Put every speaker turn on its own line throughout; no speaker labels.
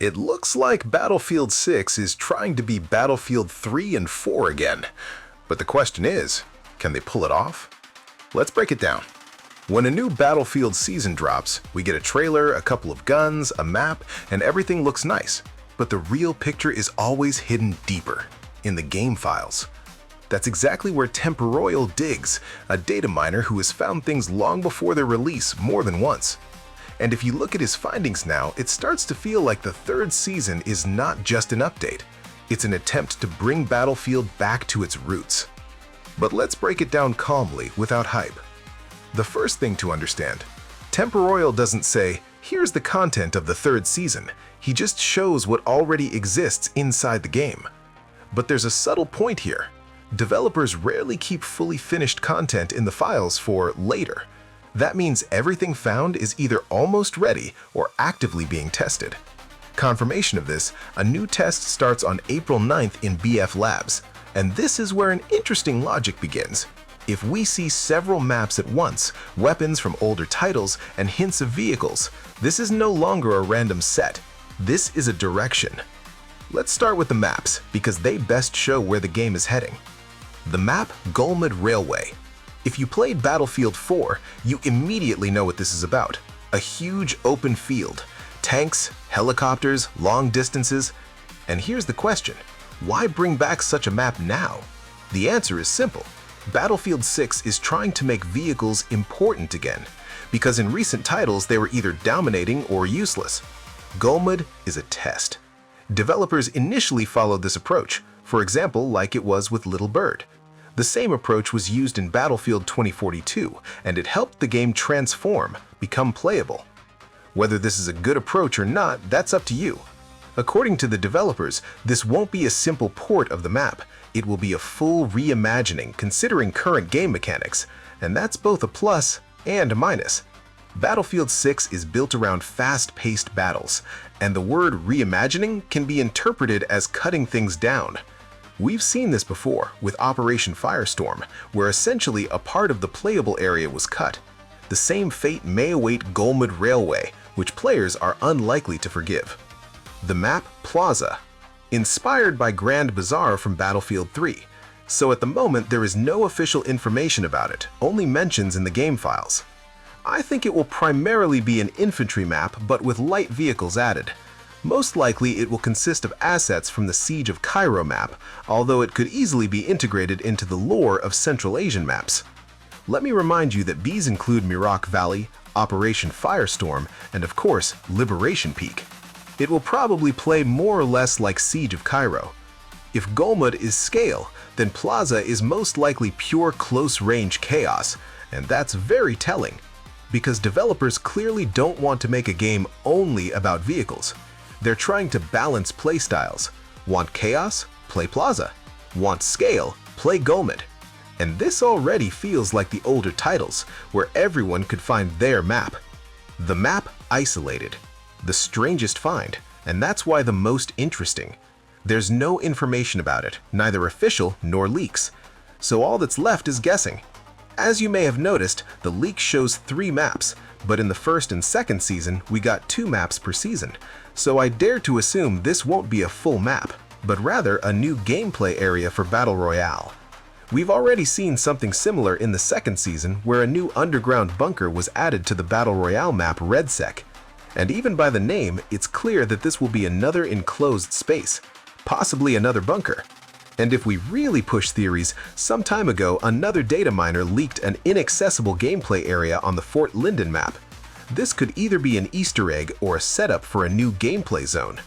It looks like Battlefield 6 is trying to be Battlefield 3 and 4 again. But the question is, can they pull it off? Let's break it down. When a new Battlefield season drops, we get a trailer, a couple of guns, a map, and everything looks nice. But the real picture is always hidden deeper, in the game files. That's exactly where Temporyal digs, a data miner who has found things long before their release more than once. And if you look at his findings now, it starts to feel like the third season is not just an update. It's an attempt to bring Battlefield back to its roots. But let's break it down calmly, without hype. The first thing to understand, Temporyal doesn't say, here's the content of the third season. He just shows what already exists inside the game. But there's a subtle point here. Developers rarely keep fully finished content in the files for later. That means everything found is either almost ready or actively being tested. Confirmation of this, a new test starts on April 9th in BF Labs, and this is where an interesting logic begins. If we see several maps at once, weapons from older titles, and hints of vehicles, this is no longer a random set. This is a direction. Let's start with the maps, because they best show where the game is heading. The map Golmud Railway. If you played Battlefield 4, you immediately know what this is about. A huge open field, tanks, helicopters, long distances. And here's the question, why bring back such a map now? The answer is simple. Battlefield 6 is trying to make vehicles important again, because in recent titles they were either dominating or useless. Golmud is a test. Developers initially followed this approach, for example like it was with Little Bird. The same approach was used in Battlefield 2042, and it helped the game transform, become playable. Whether this is a good approach or not, that's up to you. According to the developers, this won't be a simple port of the map. It will be a full reimagining considering current game mechanics, and that's both a plus and a minus. Battlefield 6 is built around fast-paced battles, and the word reimagining can be interpreted as cutting things down. We've seen this before with Operation Firestorm, where essentially a part of the playable area was cut. The same fate may await Golmud Railway, which players are unlikely to forgive. The map Plaza. Inspired by Grand Bazaar from Battlefield 3, so at the moment there is no official information about it, only mentions in the game files. I think it will primarily be an infantry map, but with light vehicles added. Most likely it will consist of assets from the Siege of Cairo map, although it could easily be integrated into the lore of Central Asian maps. Let me remind you that these include Mirak Valley, Operation Firestorm, and of course, Liberation Peak. It will probably play more or less like Siege of Cairo. If Golmud is scale, then Plaza is most likely pure close-range chaos, and that's very telling, because developers clearly don't want to make a game only about vehicles. They're trying to balance playstyles. Want chaos? Play Plaza. Want scale? Play Golmud. And this already feels like the older titles, where everyone could find their map. The map isolated. The strangest find, and that's why the most interesting. There's no information about it, neither official nor leaks. So all that's left is guessing. As you may have noticed, the leak shows 3 maps, but in the first and second season, we got 2 maps per season. So I dare to assume this won't be a full map, but rather a new gameplay area for Battle Royale. We've already seen something similar in the second season where a new underground bunker was added to the Battle Royale map REDSEC. And even by the name, it's clear that this will be another enclosed space, possibly another bunker. And if we really push theories, some time ago another data miner leaked an inaccessible gameplay area on the Fort Linden map. This could either be an Easter egg or a setup for a new gameplay zone.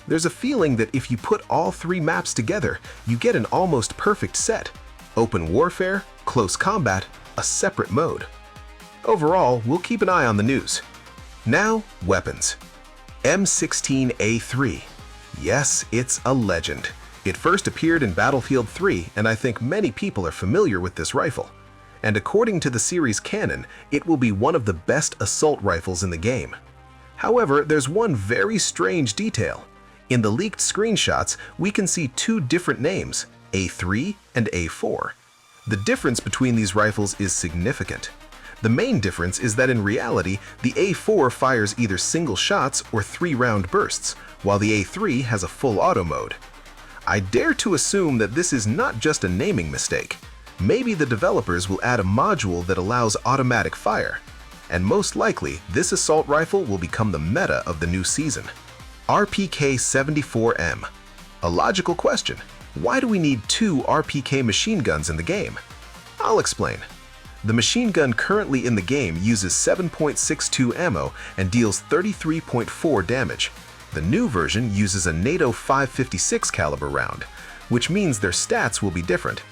There's a feeling that if you put all 3 maps together, you get an almost perfect set. Open warfare, close combat, a separate mode. Overall, we'll keep an eye on the news. Now, weapons. M16A3. Yes, it's a legend. It first appeared in Battlefield 3, and I think many people are familiar with this rifle. And according to the series canon, it will be one of the best assault rifles in the game. However, there's one very strange detail. In the leaked screenshots, we can see 2 different names, A3 and A4. The difference between these rifles is significant. The main difference is that in reality, the A4 fires either single shots or 3-round bursts, while the A3 has a full auto mode. I dare to assume that this is not just a naming mistake. Maybe the developers will add a module that allows automatic fire, and most likely this assault rifle will become the meta of the new season. RPK-74M. A logical question. Why do we need 2 RPK machine guns in the game? I'll explain. The machine gun currently in the game uses 7.62 ammo and deals 33.4 damage. The new version uses a NATO 5.56 caliber round, which means their stats will be different.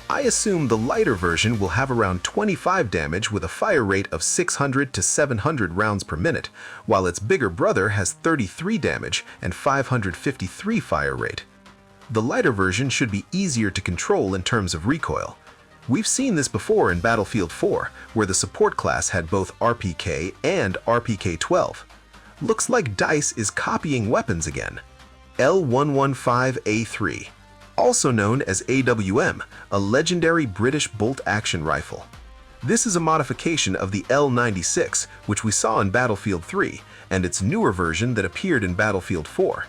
I assume the lighter version will have around 25 damage with a fire rate of 600 to 700 rounds per minute, while its bigger brother has 33 damage and 553 fire rate. The lighter version should be easier to control in terms of recoil. We've seen this before in Battlefield 4, where the support class had both RPK and RPK-12. Looks like DICE is copying weapons again. L115A3, also known as AWM, a legendary British bolt-action rifle. This is a modification of the L96, which we saw in Battlefield 3, and its newer version that appeared in Battlefield 4.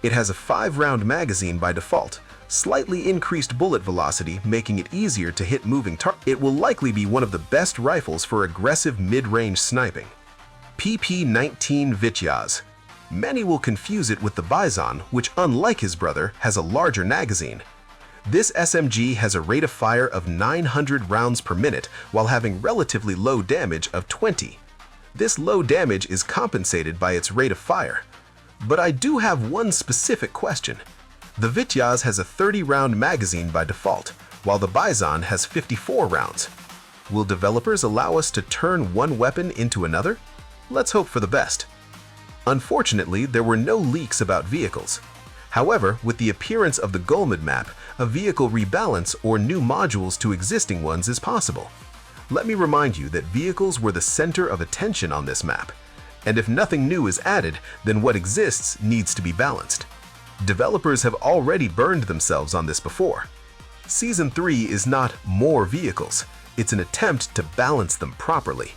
It has a 5-round magazine by default, slightly increased bullet velocity, making it easier to hit moving targets. It will likely be one of the best rifles for aggressive mid-range sniping. PP-19 Vityaz. Many will confuse it with the Bison, which, unlike his brother, has a larger magazine. This SMG has a rate of fire of 900 rounds per minute while having relatively low damage of 20. This low damage is compensated by its rate of fire. But I do have one specific question. The Vityaz has a 30-round magazine by default, while the Bison has 54 rounds. Will developers allow us to turn one weapon into another? Let's hope for the best. Unfortunately, there were no leaks about vehicles. However, with the appearance of the Golmud map, a vehicle rebalance or new modules to existing ones is possible. Let me remind you that vehicles were the center of attention on this map, and if nothing new is added, then what exists needs to be balanced. Developers have already burned themselves on this before. Season 3 is not more vehicles, it's an attempt to balance them properly.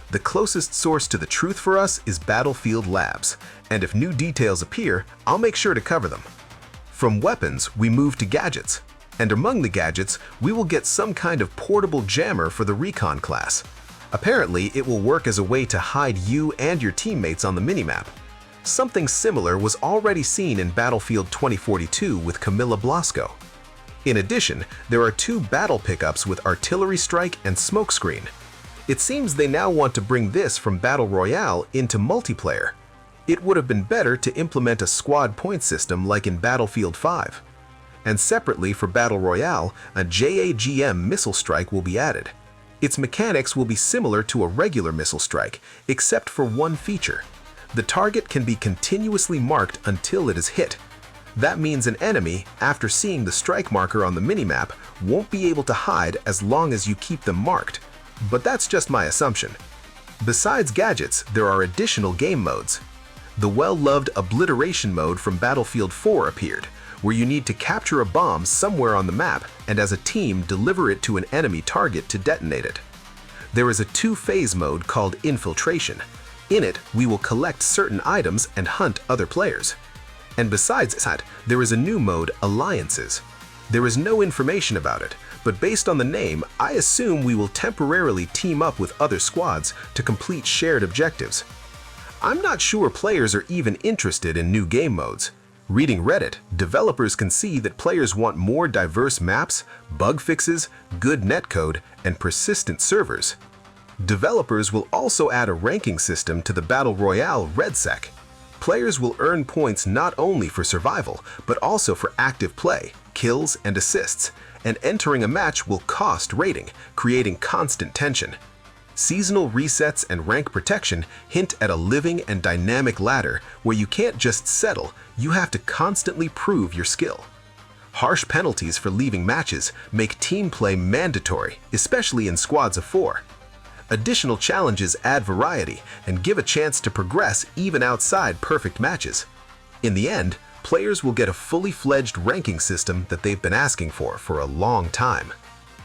The closest source to the truth for us is Battlefield Labs, and if new details appear, I'll make sure to cover them. From weapons, we move to gadgets, and among the gadgets, we will get some kind of portable jammer for the Recon class. Apparently, it will work as a way to hide you and your teammates on the minimap. Something similar was already seen in Battlefield 2042 with Camilla Blasco. In addition, there are 2 battle pickups with artillery strike and smokescreen. It seems they now want to bring this from Battle Royale into multiplayer. It would have been better to implement a squad point system like in Battlefield 5. And separately for Battle Royale, a JAGM missile strike will be added. Its mechanics will be similar to a regular missile strike, except for one feature. The target can be continuously marked until it is hit. That means an enemy, after seeing the strike marker on the minimap, won't be able to hide as long as you keep them marked. But that's just my assumption. Besides gadgets, there are additional game modes. The well-loved Obliteration mode from Battlefield 4 appeared, where you need to capture a bomb somewhere on the map and as a team deliver it to an enemy target to detonate it. There is a 2-phase mode called Infiltration. In it, we will collect certain items and hunt other players. And besides that, there is a new mode, Alliances. There is no information about it, but based on the name, I assume we will temporarily team up with other squads to complete shared objectives. I'm not sure players are even interested in new game modes. Reading Reddit, developers can see that players want more diverse maps, bug fixes, good netcode, and persistent servers. Developers will also add a ranking system to the Battle Royale REDSEC. Players will earn points not only for survival, but also for active play, kills, and assists, and entering a match will cost rating, creating constant tension. Seasonal resets and rank protection hint at a living and dynamic ladder where you can't just settle, you have to constantly prove your skill. Harsh penalties for leaving matches make team play mandatory, especially in squads of 4. Additional challenges add variety and give a chance to progress even outside perfect matches. In the end, players will get a fully fledged ranking system that they've been asking for a long time.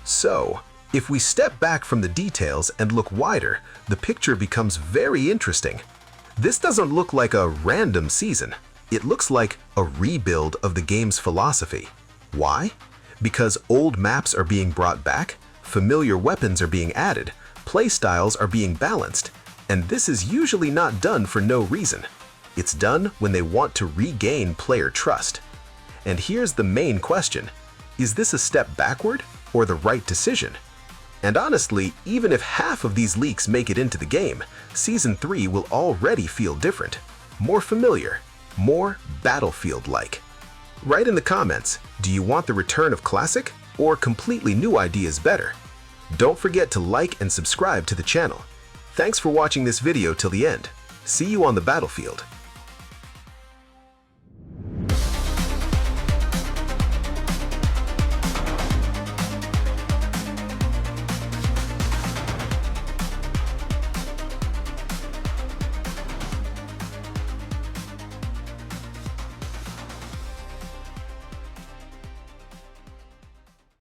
So, If we step back from the details and look wider, the picture becomes very interesting. This doesn't look like a random season. It looks like a rebuild of the game's philosophy. Why? Because old maps are being brought back, familiar weapons are being added, playstyles are being balanced, and this is usually not done for no reason. It's done when they want to regain player trust. And here's the main question: is this a step backward or the right decision? And honestly, even if half of these leaks make it into the game, Season 3 will already feel different, more familiar, more Battlefield-like. Write in the comments, do you want the return of Classic or completely new ideas better? Don't forget to like and subscribe to the channel. Thanks for watching this video till the end. See you on the battlefield.